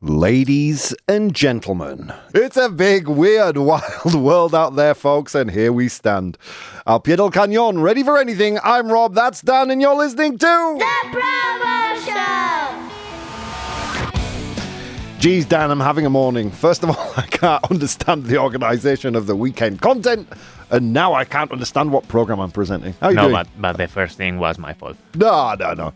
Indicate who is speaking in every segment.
Speaker 1: Ladies and gentlemen, it's a big, weird, wild world out there, folks, and here we stand. Al pie del cañón, ready for anything. I'm Rob, that's Dan, and you're listening to...
Speaker 2: The ProBoh Show!
Speaker 1: Geez, Dan, I'm having a morning. First of all, I can't understand the organisation of the weekend content, and now I can't understand what programme I'm presenting. How you doing?
Speaker 3: No, but the first thing was my fault.
Speaker 1: No.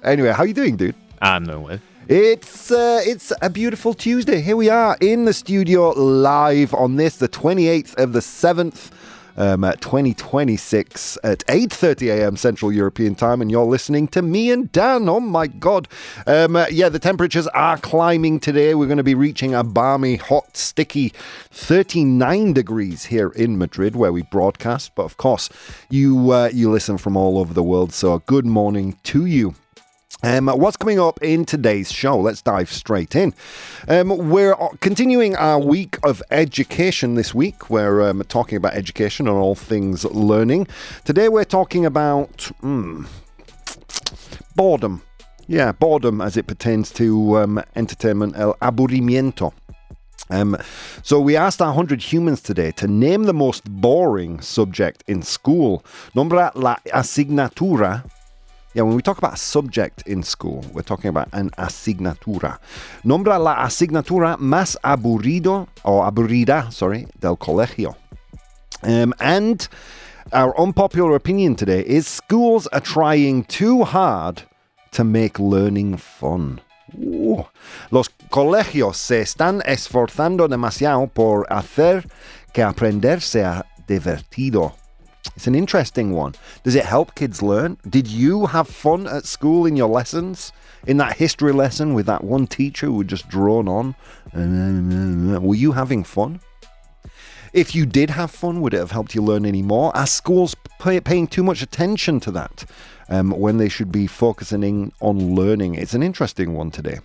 Speaker 1: Anyway, how you doing, dude?
Speaker 3: I'm doing well.
Speaker 1: It's a beautiful Tuesday. Here we are in the studio live on this, the 28th of the 7th, 2026 at 8:30 a.m. Central European Time, and you're listening to me and Dan. Oh my God. The temperatures are climbing today. We're going to be reaching a balmy, hot, sticky 39 degrees here in Madrid, where we broadcast. But of course, you listen from all over the world, so good morning to you. What's coming up in today's show? Let's dive straight in. We're continuing our week of education this week. We're talking about education and all things learning. Today we're talking about boredom. Yeah, boredom as it pertains to entertainment, el aburrimiento. So we asked our 100 humans today to name the most boring subject in school. Nombra la asignatura. Yeah, when we talk about a subject in school, we're talking about an asignatura. Nombra la asignatura más aburrida del colegio. And our unpopular opinion today is schools are trying too hard to make learning fun. Los colegios se están esforzando demasiado por hacer que aprender sea divertido. It's an interesting one. Does it help kids learn? Did you have fun at school in your lessons? In that history lesson with that one teacher who would just drone on? Were you having fun? If you did have fun, would it have helped you learn any more? Are schools paying too much attention to that when they should be focusing on learning? It's an interesting one today.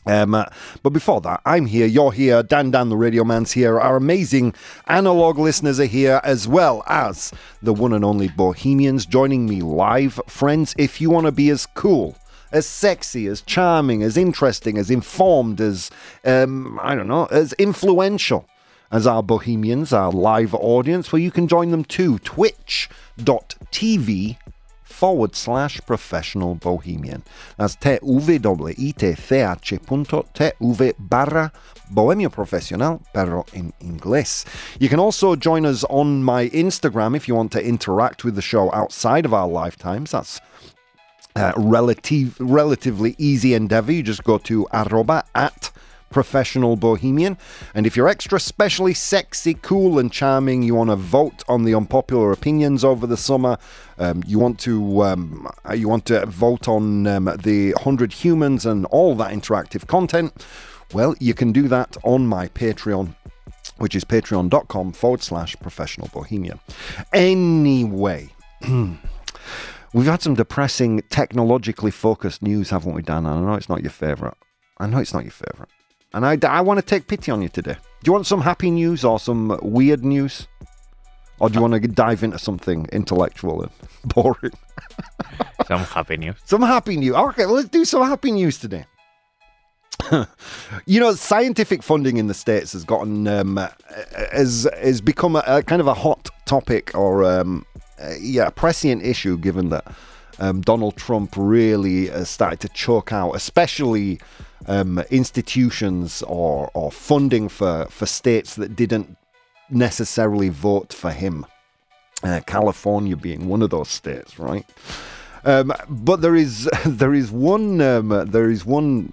Speaker 1: But before that, I'm here, you're here, Dan the Radio Man's here, our amazing analog listeners are here, as well as the one and only Bohemians joining me live. Friends, if you want to be as cool, as sexy, as charming, as interesting, as informed, as, as influential as our Bohemians, our live audience, well, you can join them too. Twitch.tv/professional bohemian. That's twitch.tv/bohemio profesional, pero en inglés. You can also join us on my Instagram if you want to interact with the show outside of our lifetimes. That's relatively easy endeavor. You just go to @professional bohemian, and if you're extra specially sexy, cool and charming, you want to vote on the unpopular opinions over the summer, you want to vote on the 100 humans and all that interactive content, well, you can do that on my Patreon, which is patreon.com/professional bohemian. Anyway, we've had some depressing technologically focused news, haven't we, Dan? I know it's not your favorite. And I want to take pity on you today. Do you want some happy news or some weird news? Or do you want to dive into something intellectual and boring?
Speaker 3: Some happy news.
Speaker 1: Some happy news. Okay, let's do some happy news today. Scientific funding in the States has gotten has become a kind of a hot topic or a prescient issue, given that Donald Trump really started to choke out, especially institutions or funding for states that didn't necessarily vote for him. California being one of those states, right? But there is one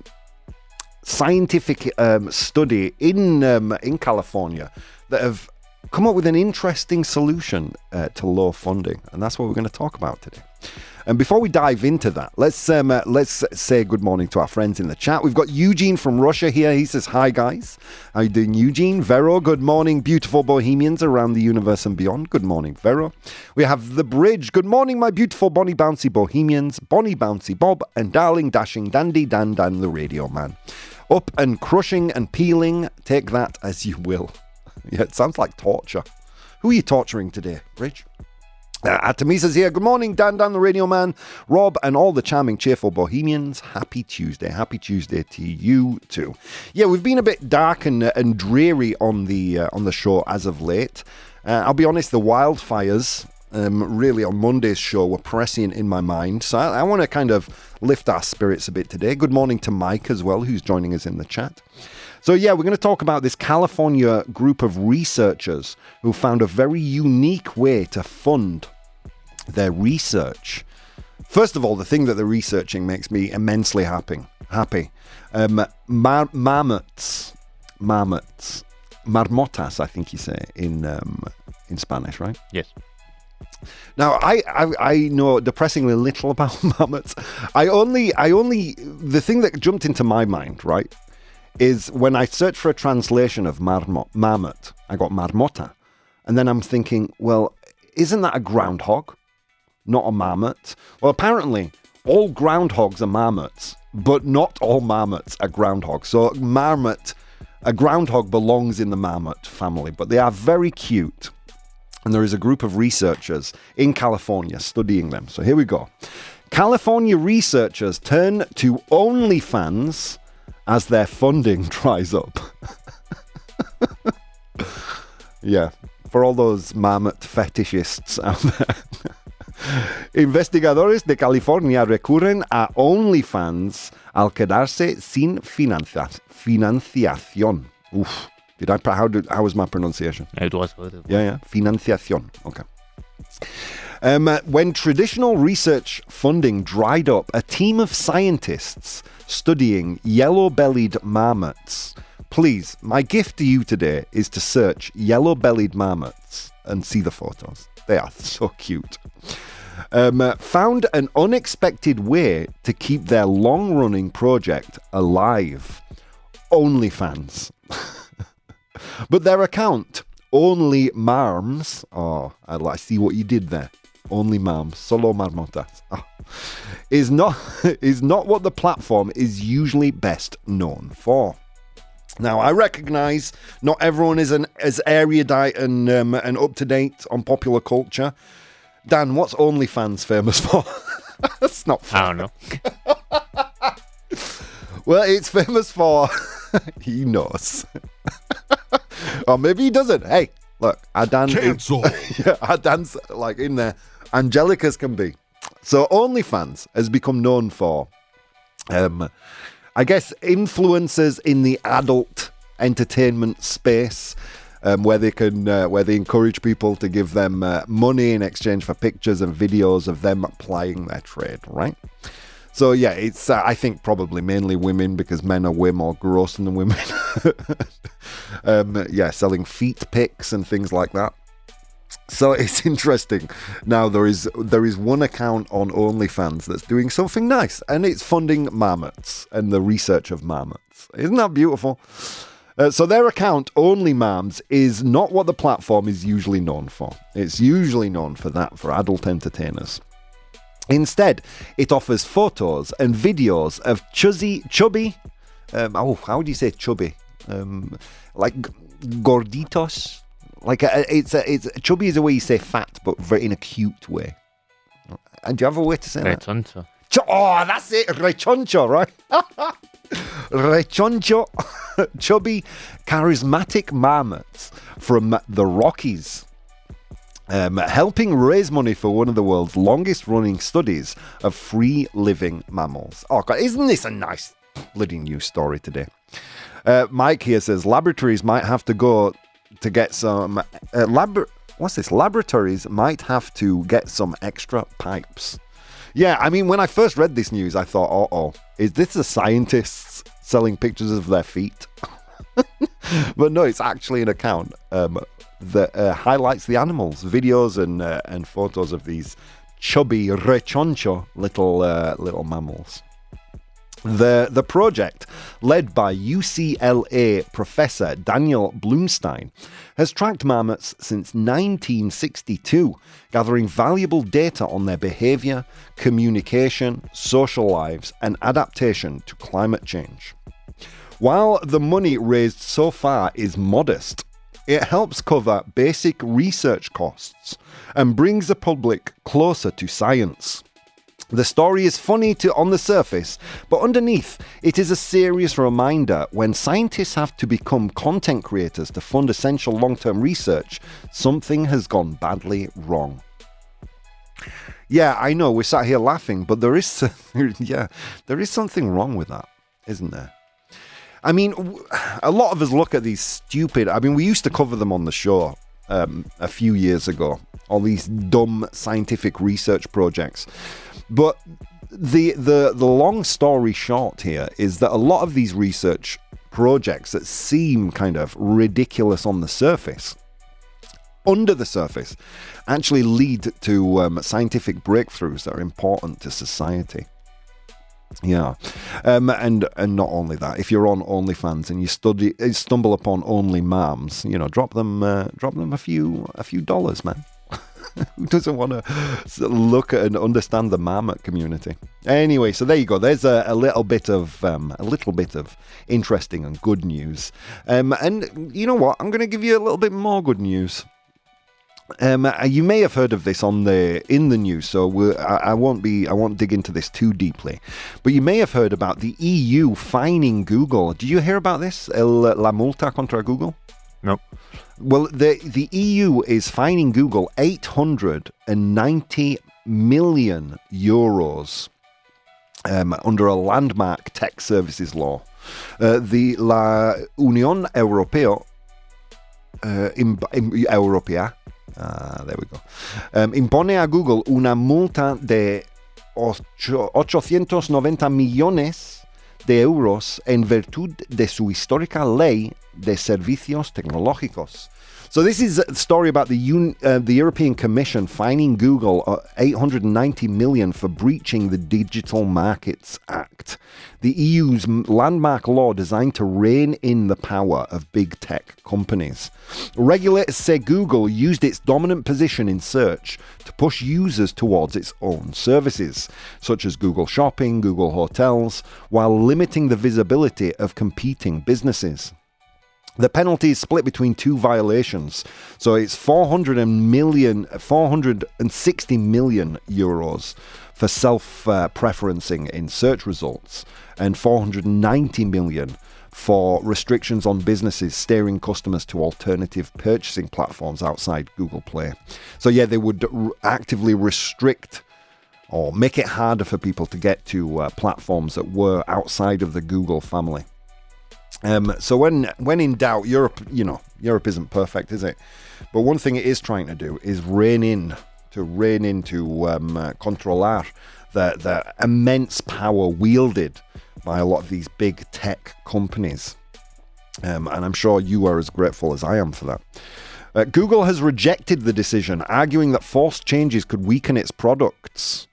Speaker 1: scientific study in California that have come up with an interesting solution to low funding, and that's what we're going to talk about today. And before we dive into that, let's say good morning to our friends in the chat. We've got Eugene from Russia here. He says, hi, guys. How you doing, Eugene? Vero, good morning, beautiful Bohemians around the universe and beyond. Good morning, Vero. We have The Bridge. Good morning, my beautiful Bonnie Bouncy Bohemians. Bonnie Bouncy Bob and darling, dashing, dandy, Dan, the Radio Man. Up and crushing and peeling. Take that as you will. Yeah, it sounds like torture. Who are you torturing today, Bridge? Artemisa's here. Good morning, Dan, the Radio Man, Rob, and all the charming, cheerful Bohemians. Happy Tuesday. Happy Tuesday to you too. Yeah, we've been a bit dark and dreary on the show as of late. I'll be honest, the wildfires, really on Monday's show, were prescient in my mind. So I want to kind of lift our spirits a bit today. Good morning to Mike as well, who's joining us in the chat. So yeah, we're going to talk about this California group of researchers who found a very unique way to fund their research. First of all, the thing that they're researching makes me immensely happy. Marmots, marmotas, I think you say in Spanish, right?
Speaker 3: Yes.
Speaker 1: Now, I know depressingly little about marmots. The thing that jumped into my mind, right, is when I searched for a translation of marmot, I got marmota. And then I'm thinking, well, isn't that a groundhog, not a marmot? Well, apparently, all groundhogs are marmots, but not all marmots are groundhogs. So a groundhog belongs in the marmot family, but they are very cute. And there is a group of researchers in California studying them. So here we go. California researchers turn to OnlyFans as their funding dries up. Yeah, for all those marmot fetishists out there. Investigadores de California recurren a OnlyFans al quedarse sin financiación. Oof. How was my pronunciation?
Speaker 3: It was good.
Speaker 1: Yeah. Financiación. Okay. When traditional research funding dried up, a team of scientists studying yellow-bellied marmots. Please, my gift to you today is to search yellow-bellied marmots and see the photos. They are so cute. Found an unexpected way to keep their long-running project alive. OnlyFans. But their account, Only Marms, I see what you did there. Only Marms, solo marmotas, is not what the platform is usually best known for. Now, I recognise not everyone is as erudite and up to date on popular culture. Dan, what's OnlyFans famous for? That's not fair.
Speaker 3: I don't know.
Speaker 1: Well, it's famous for he knows. Or maybe he doesn't. Hey, look, our Dan.
Speaker 4: Cancel.
Speaker 1: Yeah, our Dan's like in there. Angelic as can be. So OnlyFans has become known for, I guess, influencers in the adult entertainment space, where they encourage people to give them money in exchange for pictures and videos of them plying their trade, right? So yeah, it's I think probably mainly women because men are way more gross than women. Selling feet pics and things like that. So it's interesting. Now there is one account on OnlyFans that's doing something nice, and it's funding marmots and the research of marmots. Isn't that beautiful? So their account, Only Marms, is not what the platform is usually known for. It's usually known for adult entertainers. Instead, it offers photos and videos of chubby, how do you say chubby? Like gorditos. Like it's chubby is a way you say fat, but very in a cute way. And do you have a way to say that?
Speaker 3: Rechoncho.
Speaker 1: That's it, rechoncho, right? Rechoncho, chubby, charismatic marmots from the Rockies. Helping raise money for one of the world's longest-running studies of free-living mammals. Oh, God, isn't this a nice bloody news story today? Mike here says, laboratories might have to go to get some... Laboratories might have to get some extra pipes. Yeah, I mean, when I first read this news, I thought, is this the scientists selling pictures of their feet? But no, it's actually an account that highlights the animals, videos and photos of these chubby rechoncho little mammals. The project, led by UCLA professor Daniel Blumstein, has tracked marmots since 1962, gathering valuable data on their behavior, communication, social lives, and adaptation to climate change. While the money raised so far is modest, It helps cover basic research costs and brings the public closer to science. The story is funny on the surface, but underneath, it is a serious reminder when scientists have to become content creators to fund essential long-term research, something has gone badly wrong. Yeah, I know, we're sat here laughing, but there is something wrong with that, isn't there? I mean, a lot of us look at these stupid... I mean, we used to cover them on the show a few years ago, all these dumb scientific research projects. But the long story short here is that a lot of these research projects that seem kind of ridiculous on the surface, under the surface, actually lead to scientific breakthroughs that are important to society. Yeah, and not only that, if you're on OnlyFans and you stumble upon only mams, drop them a few dollars, man. Who doesn't want to look at and understand the marmot community? Anyway, so there you go. There's a little bit of interesting and good news. And you know what? I'm going to give you a little bit more good news. You may have heard of this in the news, so I won't dig into this too deeply. But you may have heard about the EU fining Google. Did you hear about this? La multa contra Google?
Speaker 3: No.
Speaker 1: Well, the EU is fining Google 890 million euros under a landmark tech services law. La Unión Europea, there we go, impone a Google una multa de 890 millones de euros en virtud de su histórica ley de servicios tecnológicos. So this is a story about the European Commission fining Google 890 million for breaching the Digital Markets Act, the EU's landmark law designed to rein in the power of big tech companies. Regulators say Google used its dominant position in search to push users towards its own services, such as Google Shopping, Google Hotels, while limiting the visibility of competing businesses. The penalty is split between two violations, so it's 460 million euros for self-preferencing in search results, and 490 million for restrictions on businesses steering customers to alternative purchasing platforms outside Google Play. So yeah, they would actively restrict or make it harder for people to get to platforms that were outside of the Google family. So when in doubt, Europe isn't perfect, is it? But one thing it is trying to do is rein in to controlar the immense power wielded by a lot of these big tech companies. And I'm sure you are as grateful as I am for that. Google has rejected the decision, arguing that forced changes could weaken its products.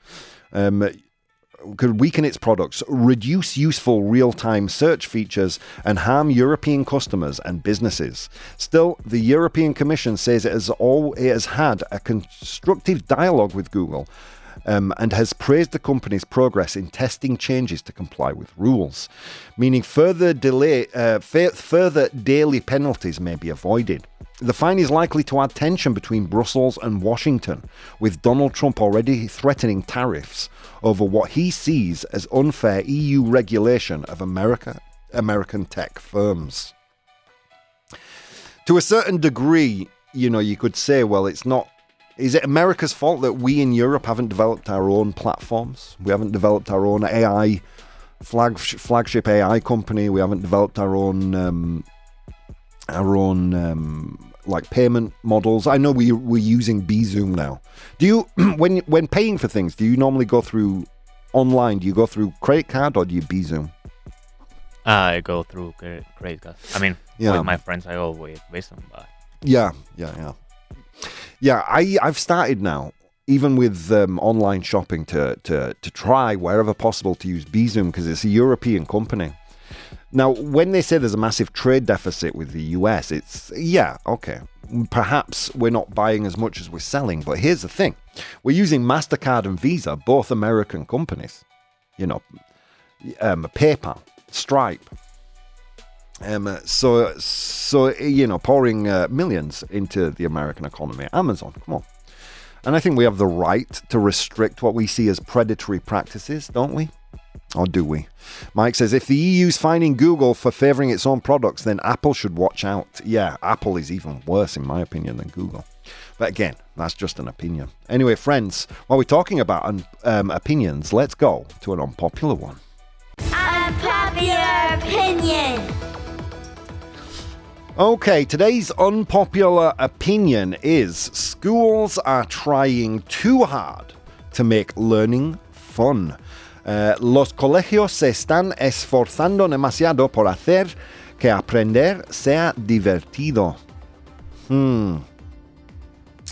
Speaker 1: Reduce useful real-time search features, and harm European customers and businesses. Still, the European Commission says it has had a constructive dialogue with Google and has praised the company's progress in testing changes to comply with rules, meaning further daily penalties may be avoided. The fine is likely to add tension between Brussels and Washington, with Donald Trump already threatening tariffs over what he sees as unfair EU regulation of American tech firms. To a certain degree, you could say, well, it's not... Is it America's fault that we in Europe haven't developed our own platforms? We haven't developed our own AI, flagship AI company. We haven't developed our own like payment models. I know we're using Bzoom now. Do you, when paying for things, do you normally go through online? Do you go through credit card or do you Bzoom?
Speaker 3: I go through credit card. I mean, with my friends, I always Bzoom. But
Speaker 1: Yeah, I've started now, even with online shopping, to try wherever possible to use Bzoom because it's a European company. Now, when they say there's a massive trade deficit with the US, it's, okay, perhaps we're not buying as much as we're selling, but here's the thing. We're using MasterCard and Visa, both American companies. PayPal, Stripe. So pouring millions into the American economy. Amazon, come on. And I think we have the right to restrict what we see as predatory practices, don't we? Or do we? Mike says, if the EU's fining Google for favouring its own products, then Apple should watch out. Yeah, Apple is even worse, in my opinion, than Google. But again, that's just an opinion. Anyway, friends, while we're talking about opinions, let's go to an unpopular one.
Speaker 2: Unpopular opinion.
Speaker 1: Okay, today's unpopular opinion is schools are trying too hard to make learning fun. Los colegios se están esforzando demasiado por hacer que aprender sea divertido.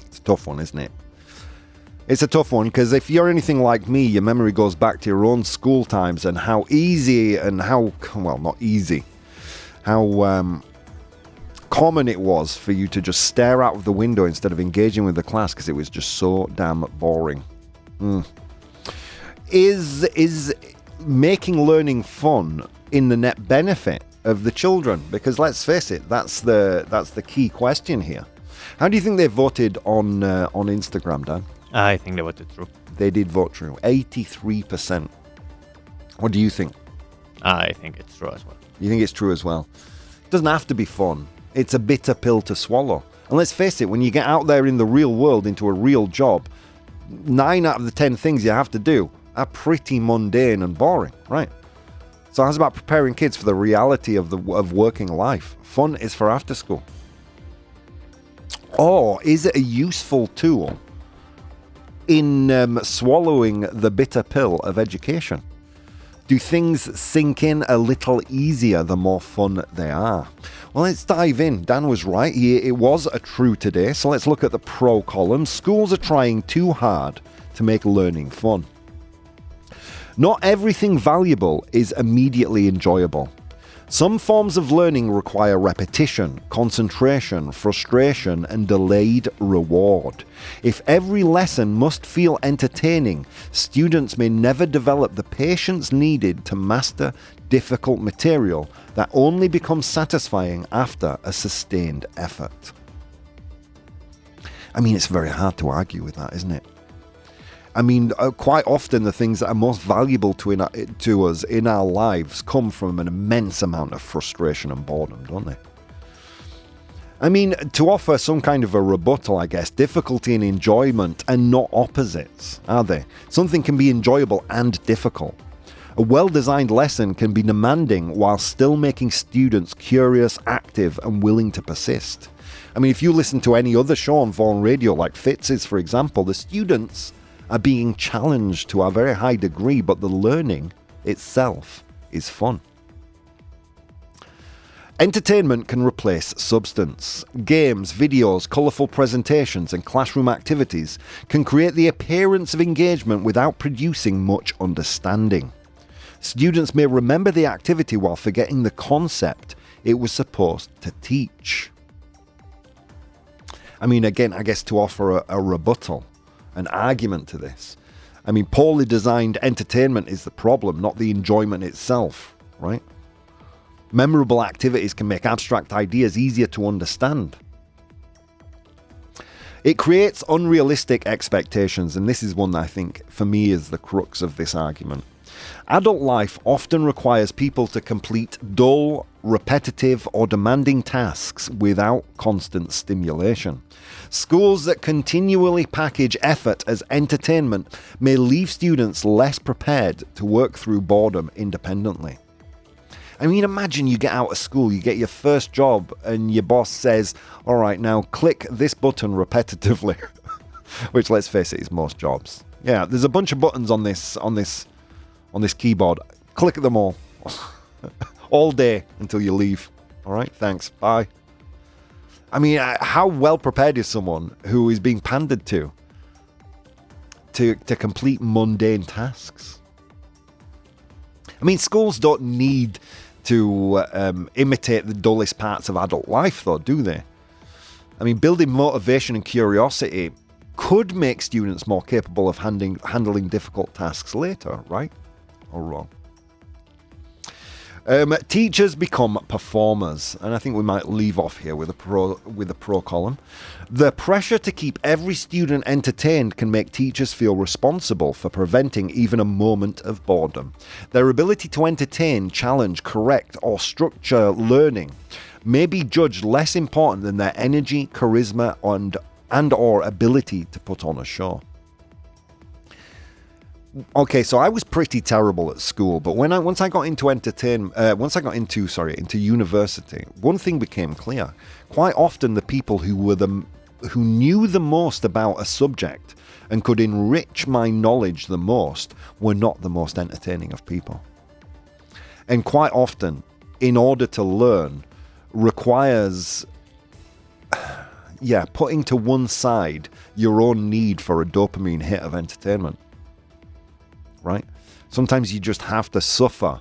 Speaker 1: It's a tough one, isn't it? It's a tough one because if you're anything like me, your memory goes back to your own school times and how easy and how, well, not easy, how common it was for you to just stare out of the window instead of engaging with the class because it was just so damn boring. Is making learning fun in the net benefit of the children? Because let's face it, that's the key question here. How do you think they voted on Instagram, Dan?
Speaker 3: I think they voted true.
Speaker 1: They did vote true. 83%. What do you think?
Speaker 3: I think it's true as well.
Speaker 1: You think it's true as well? It doesn't have to be fun. It's a bitter pill to swallow. And let's face it, when you get out there in the real world into a real job, 9 out of the 10 things you have to do are pretty mundane and boring, right? So how's about preparing kids for the reality of working life? Fun is for after school. Or is it a useful tool in swallowing the bitter pill of education? Do things sink in a little easier the more fun they are? Well, let's dive in. Dan was right. It was a true today. So let's look at the pro column. Schools are trying too hard to make learning fun. Not everything valuable is immediately enjoyable. Some forms of learning require repetition, concentration, frustration, and delayed reward. If every lesson must feel entertaining, students may never develop the patience needed to master difficult material that only becomes satisfying after a sustained effort. I mean, it's very hard to argue with that, isn't it? I mean, quite often the things that are most valuable to us in our lives come from an immense amount of frustration and boredom, don't they? I mean, to offer some kind of a rebuttal, I guess, difficulty and enjoyment are not opposites, are they? Something can be enjoyable and difficult. A well-designed lesson can be demanding while still making students curious, active, and willing to persist. I mean, if you listen to any other show on Vaughan Radio, like Fitz's, for example, the students are being challenged to a very high degree, but the learning itself is fun. Entertainment can replace substance. Games, videos, colourful presentations, and classroom activities can create the appearance of engagement without producing much understanding. Students may remember the activity while forgetting the concept it was supposed to teach. I mean, again, I guess to offer a rebuttal, an argument to this. I mean, poorly designed entertainment is the problem, not the enjoyment itself, right? Memorable activities can make abstract ideas easier to understand. It creates unrealistic expectations, and this is one that I think, for me, is the crux of this argument. Adult life often requires people to complete dull, repetitive, or demanding tasks without constant stimulation. Schools that continually package effort as entertainment may leave students less prepared to work through boredom independently. I mean, imagine you get out of school, you get your first job, and your boss says, all right, now click this button repetitively, which, let's face it, is most jobs. Yeah, there's a bunch of buttons on this keyboard. Click them all. All day until you leave. All right, thanks, bye. I mean, how well prepared is someone who is being pandered to complete mundane tasks? I mean, schools don't need to imitate the dullest parts of adult life, though, do they? I mean, building motivation and curiosity could make students more capable of handling difficult tasks later, right? Or wrong? Teachers become performers, and I think we might leave off here with a pro column. The pressure to keep every student entertained can make teachers feel responsible for preventing even a moment of boredom. Their ability to entertain, challenge, correct, or structure learning may be judged less important than their energy, charisma, and or ability to put on a show. Okay, so I was pretty terrible at school, but once I got into university, one thing became clear. Quite often, the people who knew the most about a subject and could enrich my knowledge the most were not the most entertaining of people. And quite often, in order to learn, requires putting to one side your own need for a dopamine hit of entertainment. Right? Sometimes you just have to suffer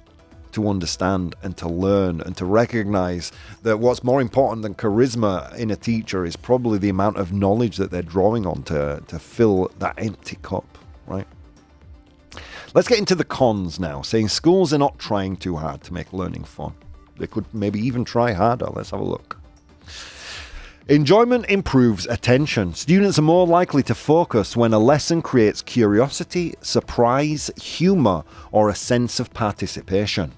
Speaker 1: to understand and to learn and to recognize that what's more important than charisma in a teacher is probably the amount of knowledge that they're drawing on to fill that empty cup, right? Let's get into the cons now, saying schools are not trying too hard to make learning fun. They could maybe even try harder. Let's have a look. Enjoyment improves attention. Students are more likely to focus when a lesson creates curiosity, surprise, humor, or a sense of participation.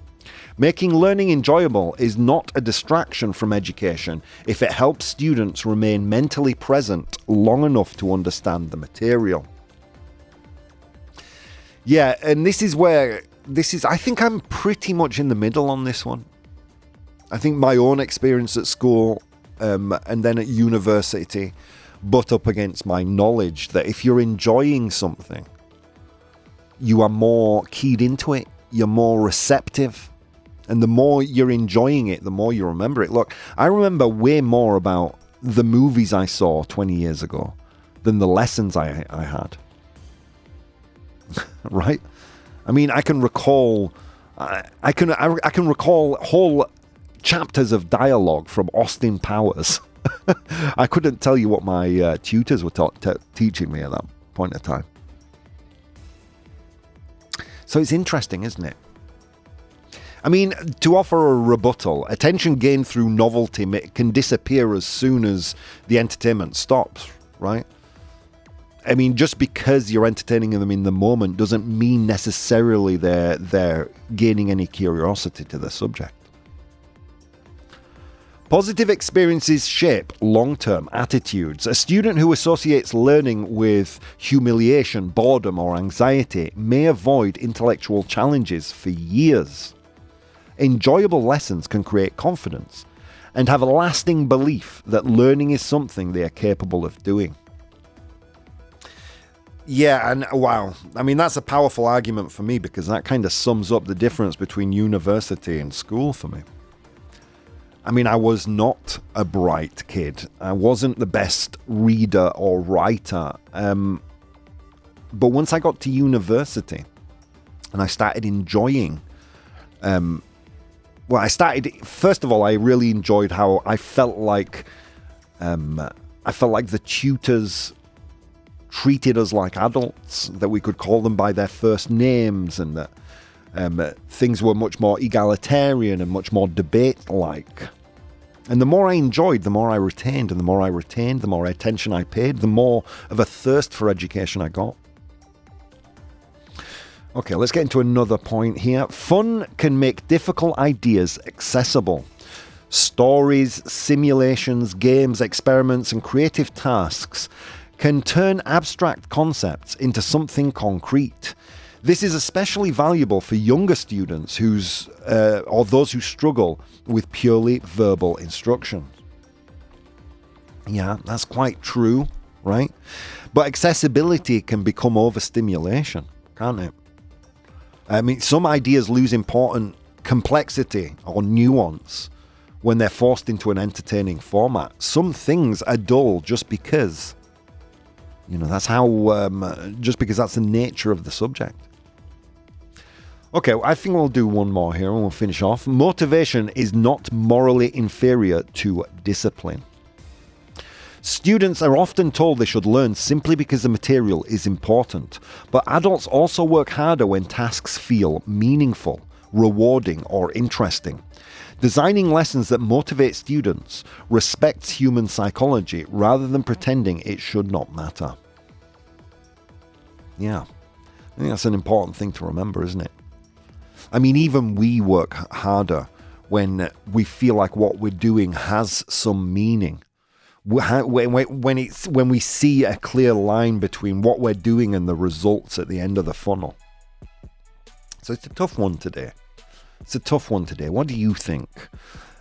Speaker 1: Making learning enjoyable is not a distraction from education if it helps students remain mentally present long enough to understand the material. Yeah, and I think I'm pretty much in the middle on this one. I think my own experience at school and then at university butt up against my knowledge that if you're enjoying something, you are more keyed into it, you're more receptive, and the more you're enjoying it, the more you remember it. Look, I remember way more about the movies I saw 20 years ago than the lessons I had. Right? I mean, I can recall whole chapters of dialogue from Austin Powers. I couldn't tell you what my tutors were teaching me at that point in time. So it's interesting, isn't it? I mean, to offer a rebuttal, attention gained through novelty can disappear as soon as the entertainment stops, right? I mean, just because you're entertaining them in the moment doesn't mean necessarily they're gaining any curiosity to the subject. Positive experiences shape long-term attitudes. A student who associates learning with humiliation, boredom, or anxiety may avoid intellectual challenges for years. Enjoyable lessons can create confidence and have a lasting belief that learning is something they are capable of doing. Yeah, and wow. I mean, that's a powerful argument for me because that kind of sums up the difference between university and school for me. I mean, I was not a bright kid. I wasn't the best reader or writer. But once I got to university and I started enjoying, first of all, I really enjoyed how I felt like the tutors treated us like adults, that we could call them by their first names, and that things were much more egalitarian and much more debate-like. And the more I enjoyed, the more I retained, and the more I retained, the more attention I paid, the more of a thirst for education I got. Okay, let's get into another point here. Fun can make difficult ideas accessible. Stories, simulations, games, experiments, and creative tasks can turn abstract concepts into something concrete. This is especially valuable for younger students or those who struggle with purely verbal instruction. Yeah, that's quite true, right? But accessibility can become overstimulation, can't it? I mean, some ideas lose important complexity or nuance when they're forced into an entertaining format. Some things are dull just because, that's just because that's the nature of the subject. Okay, I think we'll do one more here and we'll finish off. Motivation is not morally inferior to discipline. Students are often told they should learn simply because the material is important, but adults also work harder when tasks feel meaningful, rewarding, or interesting. Designing lessons that motivate students respects human psychology rather than pretending it should not matter. Yeah, I think that's an important thing to remember, isn't it? I mean, even we work harder when we feel like what we're doing has some meaning. When we see a clear line between what we're doing and the results at the end of the funnel. So it's a tough one today. What do you think?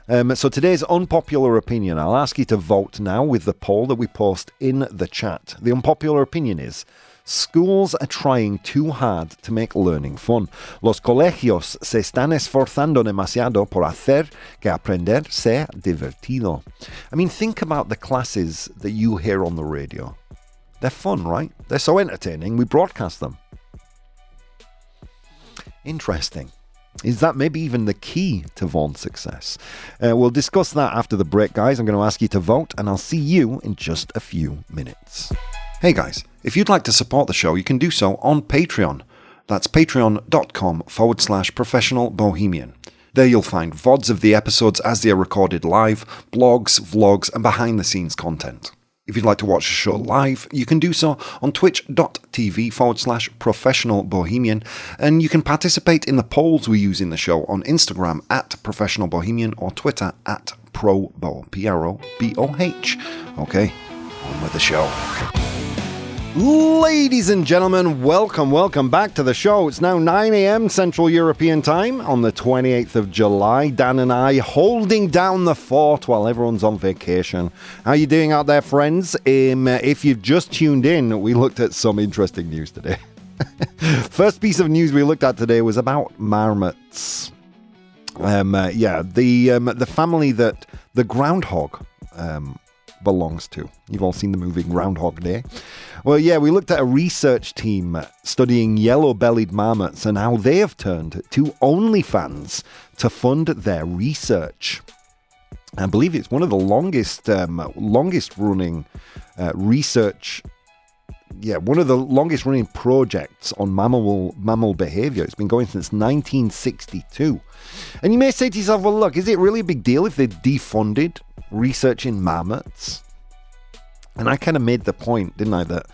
Speaker 1: So today's unpopular opinion, I'll ask you to vote now with the poll that we post in the chat. The unpopular opinion is, schools are trying too hard to make learning fun. Los colegios se están esforzando demasiado por hacer que aprender sea divertido. I mean, think about the classes that you hear on the radio. They're fun, right? They're so entertaining, we broadcast them. Interesting. Is that maybe even the key to Vaughn's success? We'll discuss that after the break, guys. I'm going to ask you to vote, and I'll see you in just a few minutes. Hey, guys, if you'd like to support the show, you can do so on Patreon. That's patreon.com/professional bohemian. There you'll find VODs of the episodes as they are recorded live, blogs, vlogs, and behind-the-scenes content. If you'd like to watch the show live, you can do so on twitch.tv/professional bohemian, and you can participate in the polls we use in the show on Instagram @professional bohemian or Twitter @ProBoh, PROBOH. Okay, on with the show. Ladies and gentlemen, welcome back to the show. It's now 9 a.m. Central European Time on the 28th of July. Dan and I holding down the fort while everyone's on vacation. How you doing out there, friends? If you've just tuned in, we looked at some interesting news today. First piece of news we looked at today was about marmots. The family that the groundhog belongs to. You've all seen the movie Groundhog Day. Well, yeah, we looked at a research team studying yellow-bellied marmots and how they have turned to OnlyFans to fund their research. I believe it's one of the longest running research. Yeah, one of the longest running projects on mammal behavior. It's been going since 1962. And you may say to yourself, well, look, is it really a big deal if they defunded research in marmots? And I kind of made the point, didn't I, that,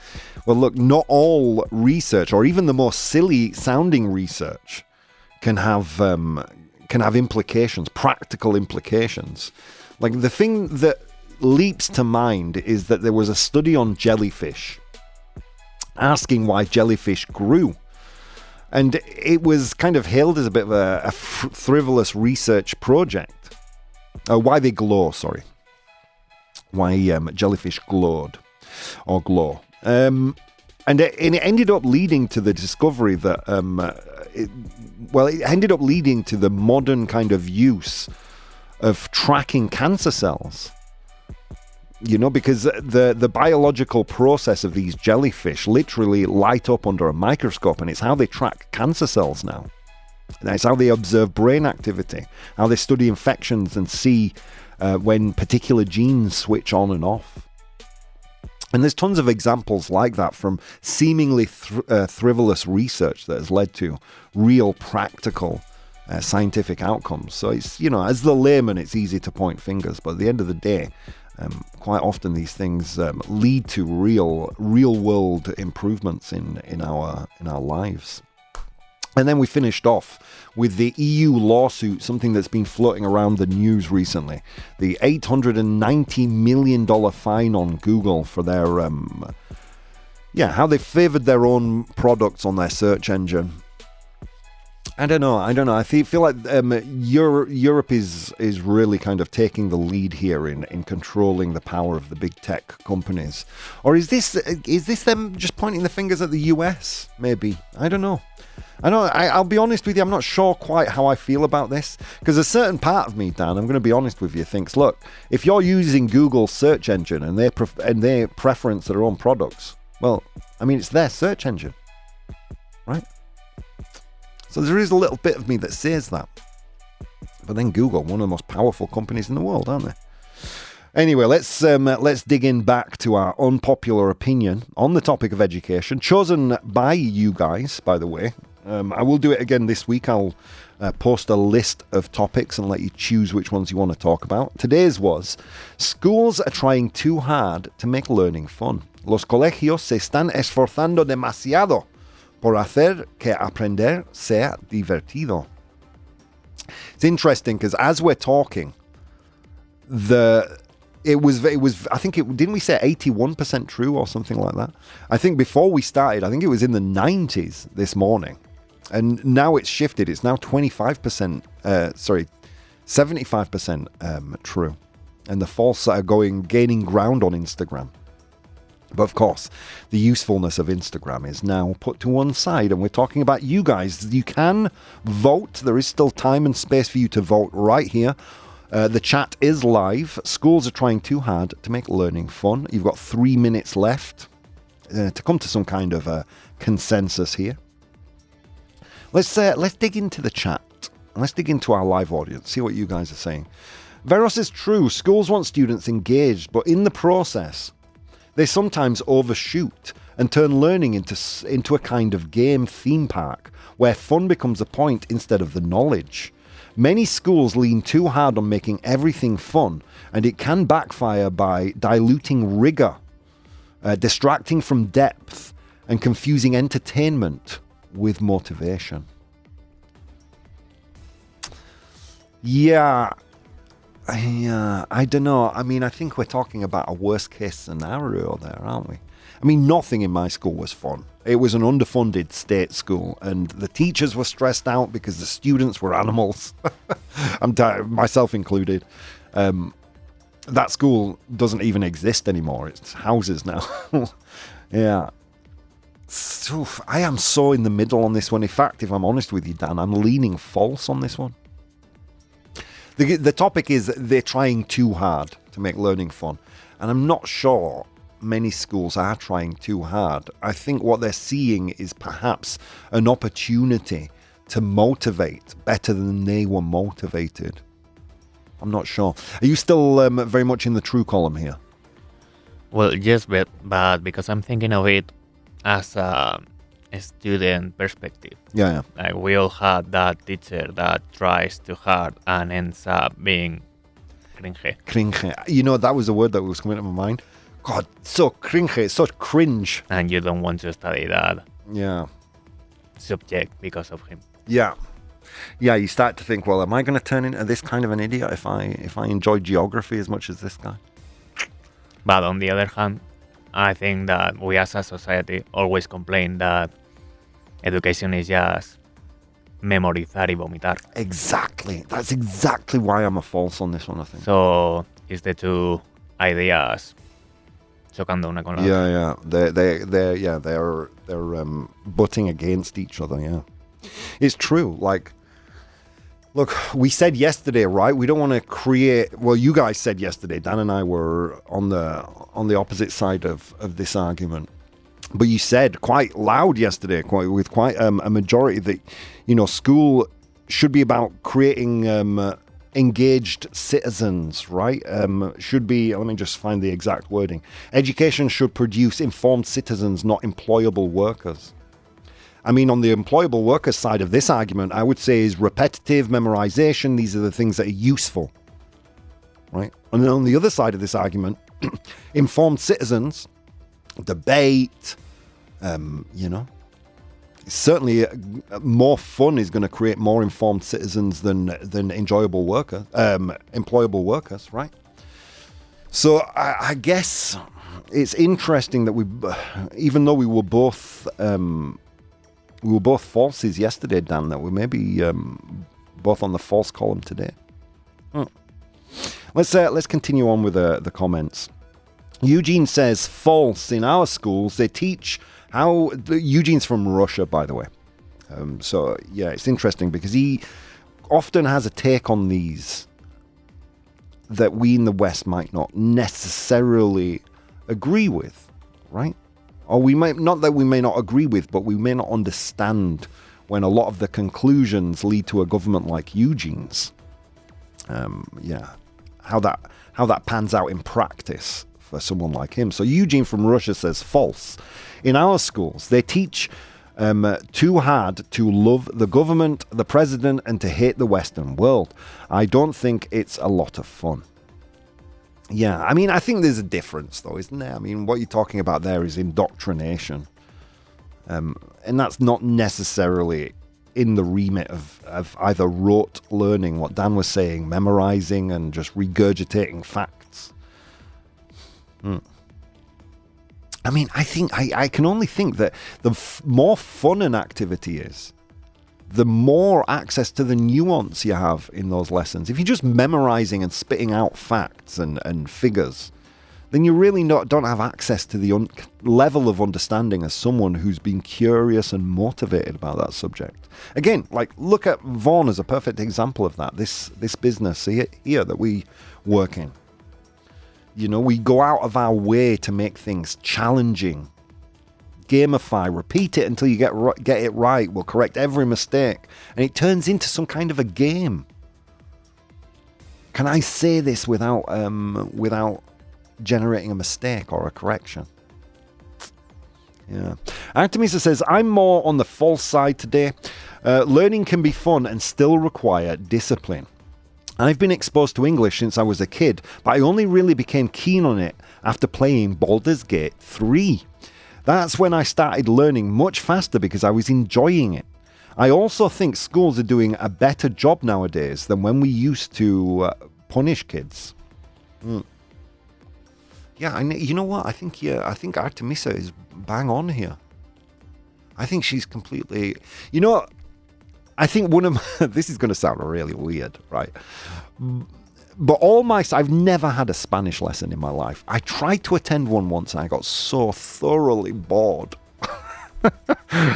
Speaker 1: well, look, not all research, or even the most silly sounding research, can have implications, practical implications. Like, the thing that leaps to mind is that there was a study on jellyfish asking why jellyfish grew. And it was kind of hailed as a bit of a frivolous research project. Why they glow, sorry. Why jellyfish glowed or glow. And it ended up leading to the discovery that, it ended up leading to the modern kind of use of tracking cancer cells. You know, because the biological process of these jellyfish literally light up under a microscope, and it's how they track cancer cells now. And it's how they observe brain activity, how they study infections and see when particular genes switch on and off. And there's tons of examples like that from seemingly frivolous research that has led to real practical scientific outcomes. So it's, you know, as the layman, it's easy to point fingers, but at the end of the day, quite often these things lead to real world improvements in our lives. And then we finished off with the EU lawsuit, something that's been floating around the news recently. The $890 million fine on Google for their, how they favored their own products on their search engine. I don't know. I feel like Europe is really kind of taking the lead here in controlling the power of the big tech companies. Or is this them just pointing the fingers at the US? Maybe. I don't know. I'll be honest with you, I'm not sure quite how I feel about this, because a certain part of me, Dan, I'm going to be honest with you, thinks, look, if you're using Google's search engine and they preference their own products, well, I mean, it's their search engine, right? So there is a little bit of me that says that. But then Google, one of the most powerful companies in the world, aren't they? Anyway, let's dig in back to our unpopular opinion on the topic of education, chosen by you guys, by the way. I will do it again this week. I'll post a list of topics and let you choose which ones you want to talk about. Today's was, schools are trying too hard to make learning fun. Los colegios se están esforzando demasiado por hacer que aprender sea divertido. It's interesting because as we're talking, it was I think didn't we say 81% true or something like that? I think before we started, I think it was in the 90s this morning. And now it's shifted. It's now 75%, 75% true. And the false are gaining ground on Instagram. But of course, the usefulness of Instagram is now put to one side, and we're talking about you guys. You can vote. There is still time and space for you to vote right here. The chat is live. Schools are trying too hard to make learning fun. You've got 3 minutes left to come to some kind of a consensus here. Let's dig into the chat. Let's dig into our live audience. See what you guys are saying. Veros is true. Schools want students engaged, but in the process, they sometimes overshoot and turn learning into a kind of game theme park where fun becomes a point instead of the knowledge. Many schools lean too hard on making everything fun, and it can backfire by diluting rigor, distracting from depth, and confusing entertainment with motivation. Yeah, I don't know. I mean, I think we're talking about a worst case scenario there, aren't we? I mean, nothing in my school was fun. It was an underfunded state school, and the teachers were stressed out because the students were animals. Myself included. That school doesn't even exist anymore. It's houses now. Yeah. So, I am so in the middle on this one. In fact, if I'm honest with you, Dan, I'm leaning false on this one. The topic is they're trying too hard to make learning fun. And I'm not sure many schools are trying too hard. I think what they're seeing is perhaps an opportunity to motivate better than they were motivated. I'm not sure. Are you still very much in the true column here?
Speaker 3: Well, yes, but because I'm thinking of it as a student perspective.
Speaker 1: Yeah.
Speaker 3: Like we all had that teacher that tries too hard and ends up being cringe.
Speaker 1: Cringe. You know, that was the word that was coming to my mind. God, so cringe, such cringe.
Speaker 3: And you don't want to study that subject because of him.
Speaker 1: Yeah. Yeah, you start to think, well, am I going to turn into this kind of an idiot if I enjoy geography as much as this guy?
Speaker 3: But on the other hand, I think that we as a society always complain that education is just memorizar y vomitar.
Speaker 1: Exactly. That's exactly why I'm a false on this one, I think.
Speaker 3: So it's the two ideas chocando una con la otra.
Speaker 1: Yeah. They're butting against each other, yeah. It's true. Like, look, we said yesterday, right? We don't want to create. Well, you guys said yesterday. Dan and I were on the opposite side of this argument. But you said quite loud yesterday, with quite a majority, that school should be about creating engaged citizens, right? Should be. Let me just find the exact wording. Education should produce informed citizens, not employable workers. I mean, on the employable workers side of this argument, I would say is repetitive memorization. These are the things that are useful, right? And then on the other side of this argument, informed citizens, debate, certainly more fun is going to create more informed citizens than employable workers, right? So I guess it's interesting that even though we were both falses yesterday, Dan, that we may be both on the false column today. Let's continue on with the comments. Eugene says, false. In our schools, they teach how... Eugene's from Russia, by the way. So, yeah, it's interesting because he often has a take on these that we in the West might not necessarily agree with, right? Or we might not that we may not agree with, but we may not understand when a lot of the conclusions lead to a government like Eugene's. How that pans out in practice for someone like him. So Eugene from Russia says false. In our schools, they teach Too hard to love the government, the president, and to hate the Western world. I don't think it's a lot of fun. Yeah, I mean, I think there's a difference, though, isn't there? I mean, what you're talking about there is indoctrination. And that's not necessarily in the remit of either rote learning, what Dan was saying, memorizing and just regurgitating facts. I mean, I think I can only think that the more fun an activity is, the more access to the nuance you have in those lessons. If you're just memorizing and spitting out facts and figures, then you really don't have access to the level of understanding as someone who's been curious and motivated about that subject. Again, like, look at Vaughan as a perfect example of that. This business here that we work in. You know, we go out of our way to make things challenging. Gamify, repeat it until you get it right. We'll correct every mistake. And it turns into some kind of a game. Can I say this without generating a mistake or a correction? Yeah. Artemisa says, I'm more on the false side today. Learning can be fun and still require discipline. I've been exposed to English since I was a kid, but I only really became keen on it after playing Baldur's Gate 3. That's when I started learning much faster because I was enjoying it. I also think schools are doing a better job nowadays than when we used to punish kids. Yeah, you know what? I think Artemisa is bang on here. I think she's completely... You know, I think one of... this is going to sound really weird, right? But I've never had a Spanish lesson in my life. I tried to attend one once and I got so thoroughly bored.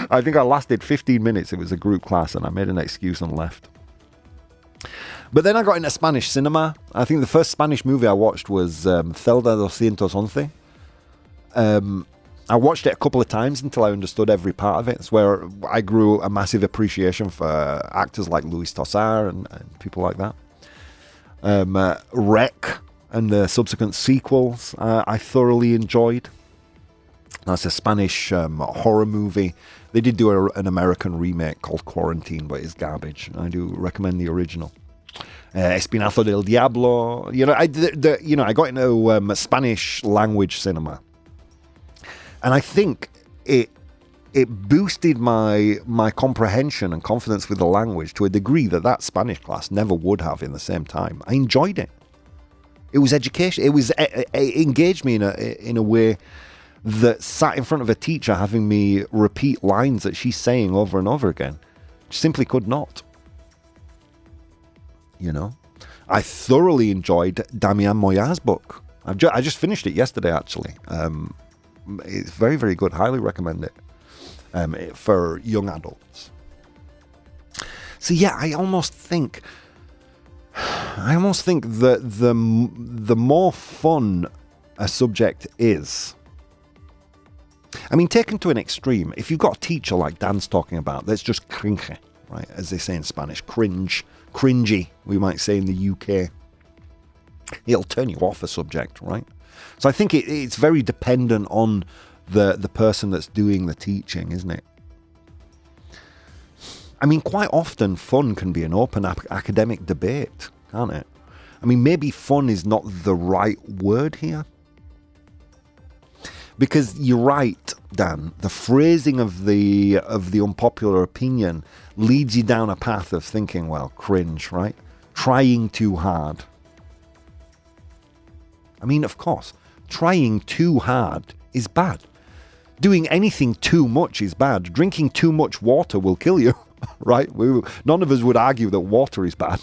Speaker 1: I think I lasted 15 minutes. It was a group class and I made an excuse and left. But then I got into Spanish cinema. I think the first Spanish movie I watched was Celda 211. I watched it a couple of times until I understood every part of it. It's where I grew a massive appreciation for actors like Luis Tosar and people like that. Rec and the subsequent sequels I thoroughly enjoyed. That's a Spanish horror movie. They did do an American remake called Quarantine, but it's garbage. I do recommend the original. Espinazo del Diablo. You know, I got into Spanish language cinema. And I think it boosted my comprehension and confidence with the language to a degree that Spanish class never would have in the same time. I enjoyed it. It was education. It engaged me in a way that sat in front of a teacher having me repeat lines that she's saying over and over again. Simply could not. You know? I thoroughly enjoyed Damian Moya's book. I just finished it yesterday, actually. It's very, very good. Highly recommend it for young adults. So yeah, I almost think that the more fun a subject is, I mean, taken to an extreme, if you've got a teacher like Dan's talking about, that's just cringe, right? As they say in Spanish, cringy, we might say in the UK. It'll turn you off a subject, right? So I think it's very dependent on the person that's doing the teaching, isn't it? I mean, quite often fun can be an open academic debate, can't it? I mean, maybe fun is not the right word here. Because you're right, Dan, the phrasing of the unpopular opinion leads you down a path of thinking, well, cringe, right? Trying too hard. I mean, of course, trying too hard is bad. Doing anything too much is bad. Drinking too much water will kill you, right? None of us would argue that water is bad,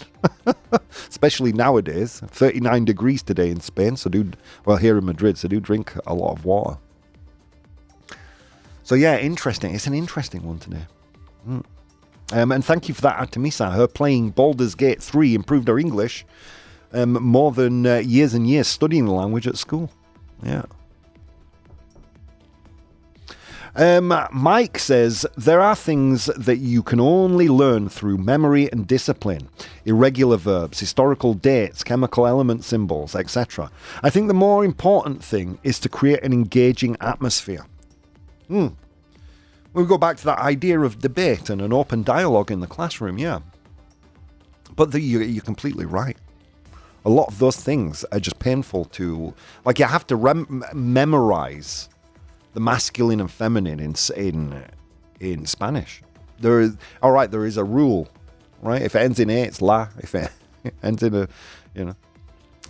Speaker 1: especially nowadays. 39 degrees today in Spain, here in Madrid, so do drink a lot of water. So yeah, interesting. It's an interesting one today. And thank you for that, Artemisa. Her playing Baldur's Gate 3 improved her English more than years and years studying the language at school. Yeah. Mike says, there are things that you can only learn through memory and discipline. Irregular verbs, historical dates, chemical element symbols, etc. I think the more important thing is to create an engaging atmosphere. We go back to that idea of debate and an open dialogue in the classroom, yeah. But you're completely right. A lot of those things are just painful to... Like, you have to memorize the masculine and feminine in Spanish. There is a rule, right? If it ends in A, it's la. If it ends in a,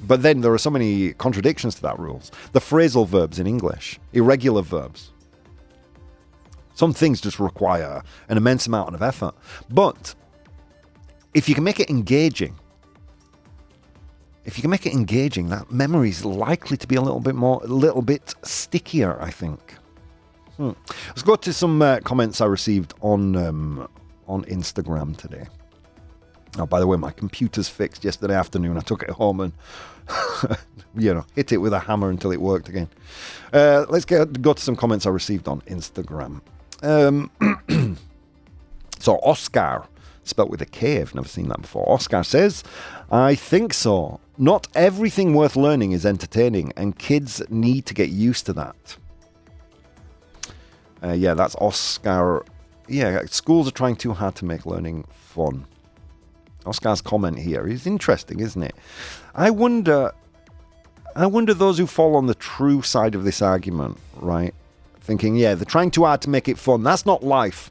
Speaker 1: But then there are so many contradictions to that rules. The phrasal verbs in English, irregular verbs. Some things just require an immense amount of effort. But if you can make it engaging, that memory is likely to be a little bit stickier, I think. Let's go to some comments I received on Instagram today. Oh, by the way, my computer's fixed yesterday afternoon. I took it home and, hit it with a hammer until it worked again. Let's go to some comments I received on Instagram. So Oscar, spelt with a K, I've never seen that before. Oscar says, I think so. Not everything worth learning is entertaining, and kids need to get used to that. That's Oscar. Yeah, schools are trying too hard to make learning fun. Oscar's comment here is interesting, isn't it? I wonder those who fall on the true side of this argument, right? Thinking, they're trying too hard to make it fun. That's not life.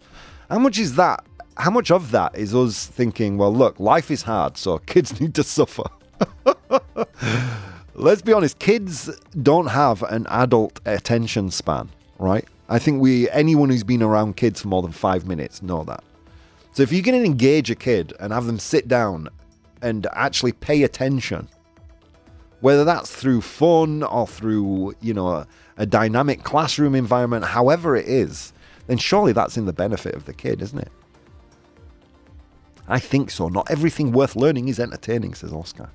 Speaker 1: How much is that? How much of that is us thinking, well, look, life is hard, so kids need to suffer? Let's be honest, kids don't have an adult attention span, right? I think anyone who's been around kids for more than 5 minutes know that. So if you can engage a kid and have them sit down and actually pay attention, whether that's through fun or through, a dynamic classroom environment, however it is, then surely that's in the benefit of the kid, isn't it? I think so. Not everything worth learning is entertaining, says Oscar.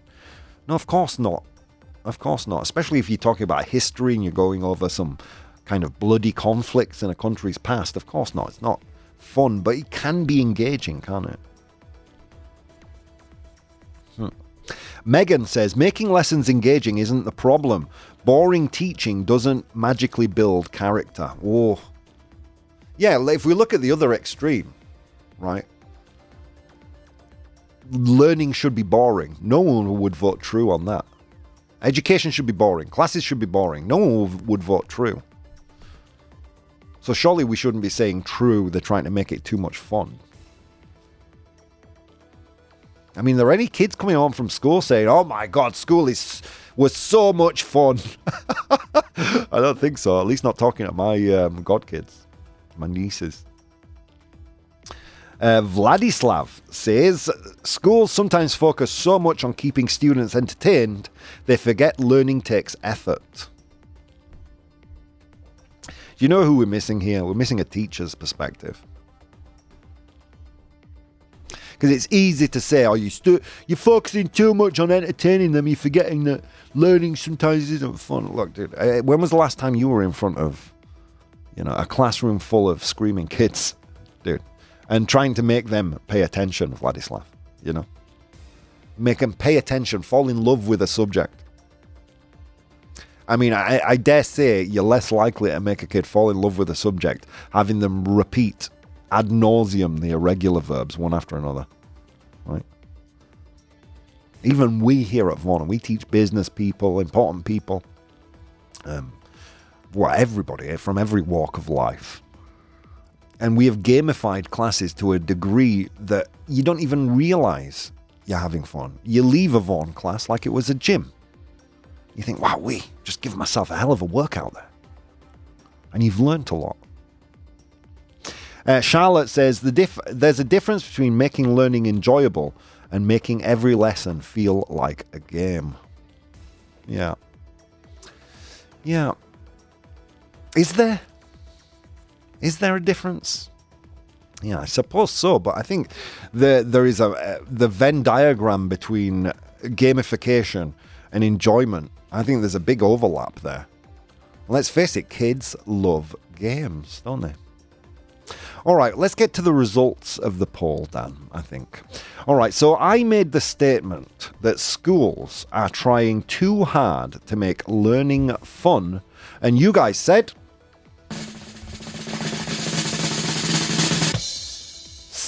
Speaker 1: No, of course not. Of course not. Especially if you're talking about history and you're going over some kind of bloody conflicts in a country's past. Of course not. It's not fun, but it can be engaging, can't it? Megan says, making lessons engaging isn't the problem. Boring teaching doesn't magically build character. Oh. Yeah, if we look at the other extreme, right? Learning should be boring. No one would vote true on that. Education should be boring. Classes should be boring. No one would vote true. So surely we shouldn't be saying true, they're trying to make it too much fun. I mean, are there any kids coming home from school saying, oh my God, school was so much fun? I don't think so. At least not talking to my godkids, my nieces. Vladislav says, schools sometimes focus so much on keeping students entertained, they forget learning takes effort. Do you know who we're missing here? We're missing a teacher's perspective. Because it's easy to say, you're focusing too much on entertaining them, you're forgetting that learning sometimes isn't fun. Look, dude, when was the last time you were in front of, a classroom full of screaming kids, dude? And trying to make them pay attention, Vladislav, Make them pay attention, fall in love with a subject. I mean, I dare say you're less likely to make a kid fall in love with a subject having them repeat ad nauseum the irregular verbs one after another, right? Even we here at Vaughan, we teach business people, important people, everybody from every walk of life. And we have gamified classes to a degree that you don't even realize you're having fun. You leave a Vaughan class like it was a gym. You think, wow, just give myself a hell of a workout there. And you've learned a lot. Charlotte says, there's a difference between making learning enjoyable and making every lesson feel like a game. Yeah. Yeah. Is there a difference? Yeah, I suppose so, but I think there is the Venn diagram between gamification and enjoyment. I think there's a big overlap there. Let's face it, kids love games, don't they? All right, let's get to the results of the poll, Dan, I think. All right, so I made the statement that schools are trying too hard to make learning fun, and you guys said...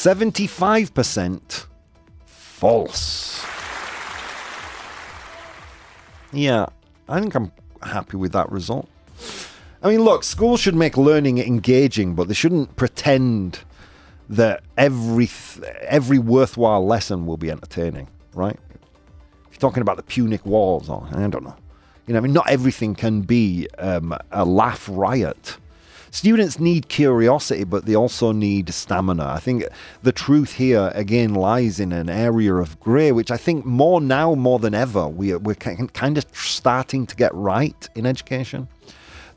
Speaker 1: 75% false. Yeah, I think I'm happy with that result. I mean, look, schools should make learning engaging, but they shouldn't pretend that every worthwhile lesson will be entertaining, right? If you're talking about the Punic Wars, or I don't know. You know, I mean, not everything can be a laugh riot. Students need curiosity, but they also need stamina. I think the truth here, again, lies in an area of grey, which I think more than ever, we're kind of starting to get right in education.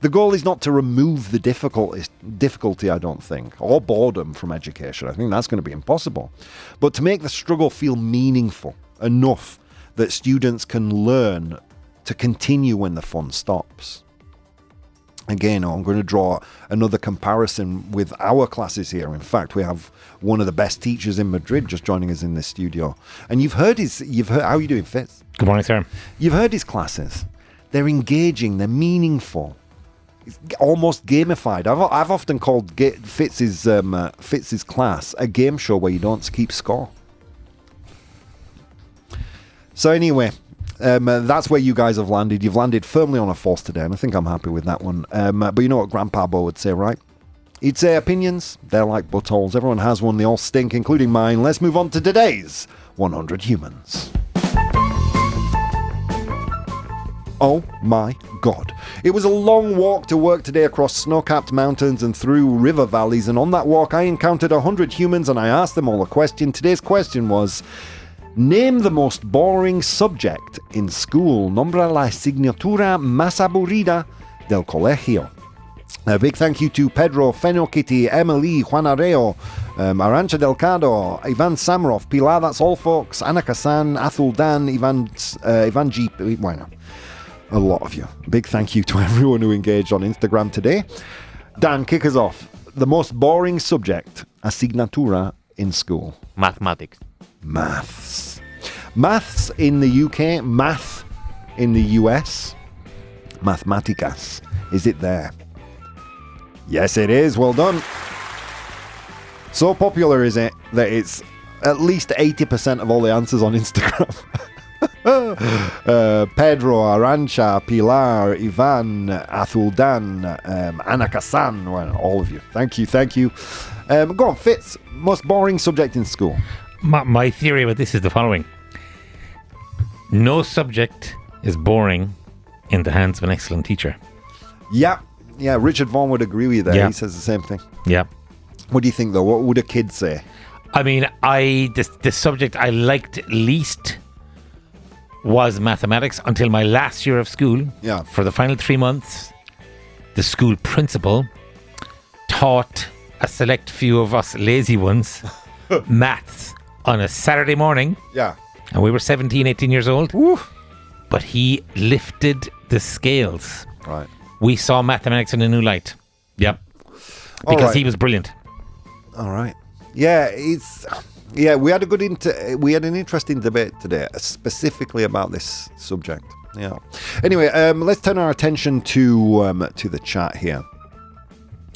Speaker 1: The goal is not to remove the difficulty, I don't think, or boredom from education. I think that's going to be impossible. But to make the struggle feel meaningful enough that students can learn to continue when the fun stops. Again, I'm going to draw another comparison with our classes here. In fact, we have one of the best teachers in Madrid just joining us in this studio. And you've heard how are you doing, Fitz?
Speaker 4: Good morning, sir.
Speaker 1: You've heard his classes. They're engaging, they're meaningful. It's almost gamified. I've often called Fitz's class a game show where you don't keep score. So anyway, that's where you guys have landed. You've landed firmly on a false today, and I think I'm happy with that one. But you know what Grandpa Bo would say, right? He'd say opinions, they're like buttholes. Everyone has one, they all stink, including mine. Let's move on to today's 100 Humans. Oh my God. It was a long walk to work today across snow-capped mountains and through river valleys, and on that walk I encountered 100 humans and I asked them all a question. Today's question was, name the most boring subject in school. Nombra la asignatura más aburrida del colegio. A big thank you to Pedro, Feno Kitty, Emily, Juan Areo, Arancha Delgado, Ivan Samarov, Pilar, that's all folks, Anna Kasan, Athul Dan, Ivan G. Bueno, a lot of you. Big thank you to everyone who engaged on Instagram today. Dan, kick us off. The most boring subject, asignatura in school.
Speaker 3: Mathematics.
Speaker 1: Maths. Maths in the UK, math in the US. Mathematicas. Is it there? Yes, it is. Well done. So popular is it that it's at least 80% of all the answers on Instagram. Pedro, Arancha, Pilar, Ivan, Athuldan, Anna Kasan, well, all of you. Thank you. Go on, Fitz. Most boring subject in school.
Speaker 4: My theory about this is the following. No subject is boring in the hands of an excellent teacher.
Speaker 1: Yeah, Richard Vaughan would agree with you there.
Speaker 4: Yeah.
Speaker 1: He says the same thing.
Speaker 4: Yeah.
Speaker 1: What do you think, though? What would a kid say?
Speaker 4: I mean, the subject I liked least was mathematics until my last year of school.
Speaker 1: Yeah.
Speaker 4: For the final 3 months, the school principal taught a select few of us lazy ones maths on a Saturday morning.
Speaker 1: Yeah.
Speaker 4: And we were 17, 18 years old.
Speaker 1: Woo.
Speaker 4: But he lifted the scales.
Speaker 1: Right.
Speaker 4: We saw mathematics in a new light. Yep. Because he was brilliant.
Speaker 1: All right. Yeah, we had an interesting debate today, specifically about this subject. Yeah. Anyway, let's turn our attention to the chat here.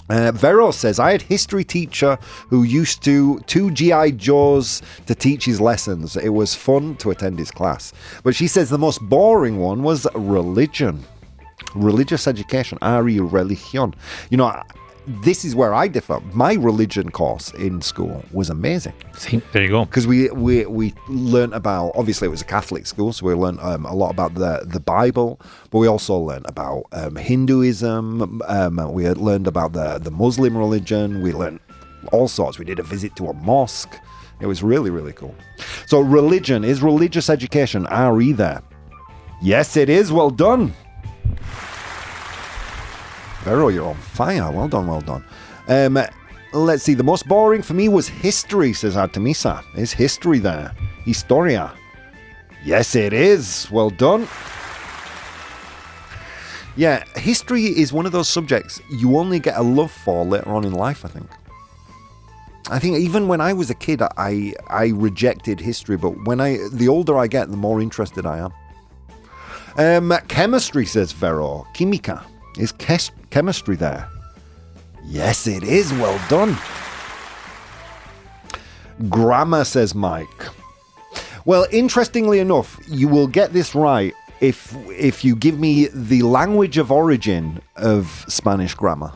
Speaker 1: Vero says, I had history teacher who used to 2 G.I. Joes to teach his lessons. It was fun to attend his class. But she says the most boring one was religion. Religious education, religión. You know, this is where I differ. My religion course in school was amazing.
Speaker 4: See, there you go.
Speaker 1: Because we learnt about, obviously it was a Catholic school, so we learnt a lot about the Bible, but we also learnt about Hinduism. We had learned about the Muslim religion. We learnt all sorts. We did a visit to a mosque. It was really, really cool. So religion, is religious education RE there? Yes, it is. Well done. Vero, you're on fire. Well done. Let's see. The most boring for me was history, says Artemisa. Is history there? Historia. Yes, it is. Well done. Yeah, history is one of those subjects you only get a love for later on in life, I think. I think even when I was a kid, I rejected history, but the older I get, the more interested I am. Chemistry, says Vero. Química. Is chemistry there? Yes, it is. Well done. Grammar, says Mike. Well, interestingly enough, you will get this right if you give me the language of origin of Spanish grammar.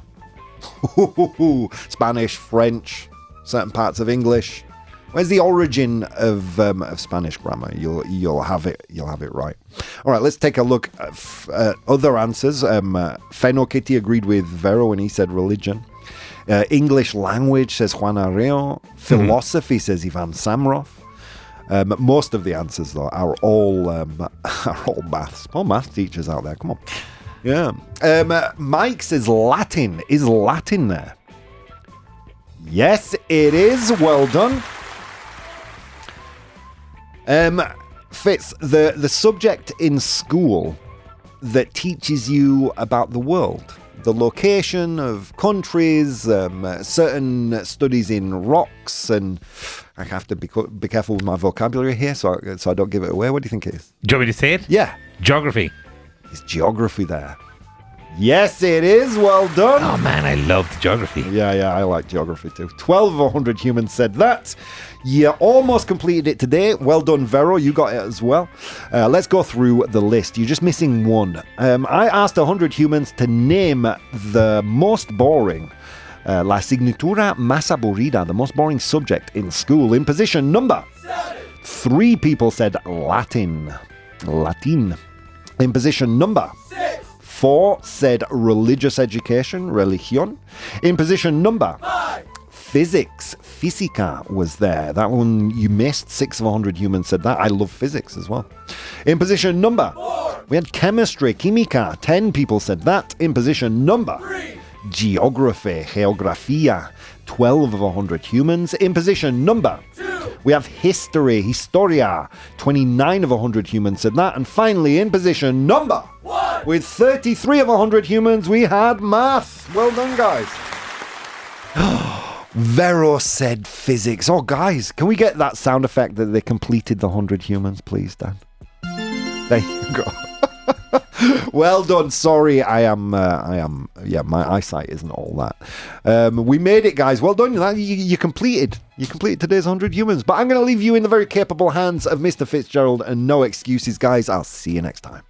Speaker 1: Spanish, French, certain parts of English. Where's the origin of Spanish grammar? You'll have it right. All right, let's take a look at other answers. Feno Kitty agreed with Vero when he said religion. English language, says Juan Arreo. Philosophy, says Ivan Samrov. Most of the answers, though, are all maths. All math teachers out there, come on. Yeah. Mike says Latin. Is Latin there? Yes, it is. Well done. Fitz, the subject in school that teaches you about the world, the location of countries, certain studies in rocks, and I have to be careful with my vocabulary here so I don't give it away. What do you think it is?
Speaker 4: Do you want me to say it?
Speaker 1: Yeah.
Speaker 4: Geography.
Speaker 1: Is geography there? Yes, it is. Well done.
Speaker 4: Oh, man, I loved geography.
Speaker 1: Yeah, I like geography too. 12 of 100 humans said that. You almost completed it today. Well done, Vero. You got it as well. Let's go through the list. You're just missing one. I asked 100 humans to name the most boring, la asignatura más aburrida, the most boring subject in school. In position number 3 people said Latin. In position number 4 said religious education, religión. In position number 5, physics, física was there. That one you missed. 6 of 100 humans said that. I love physics as well. In position number 4, we had chemistry, química. 10 people said that. In position number 3, geography, geografía. 12 of 100 humans. In position number 2, we have history, historia. 29 of 100 humans said that. And finally, in position number 1, with 33 of 100 humans, we had math. Well done, guys. Vero said physics. Oh, guys, can we get that sound effect that they completed the 100 humans, please, Dan? There you go. Well done. Sorry, yeah, my eyesight isn't all that. We made it, guys. Well done. You completed today's 100 humans. But I'm going to leave you in the very capable hands of Mr. Fitzgerald, and no excuses, guys. I'll see you next time.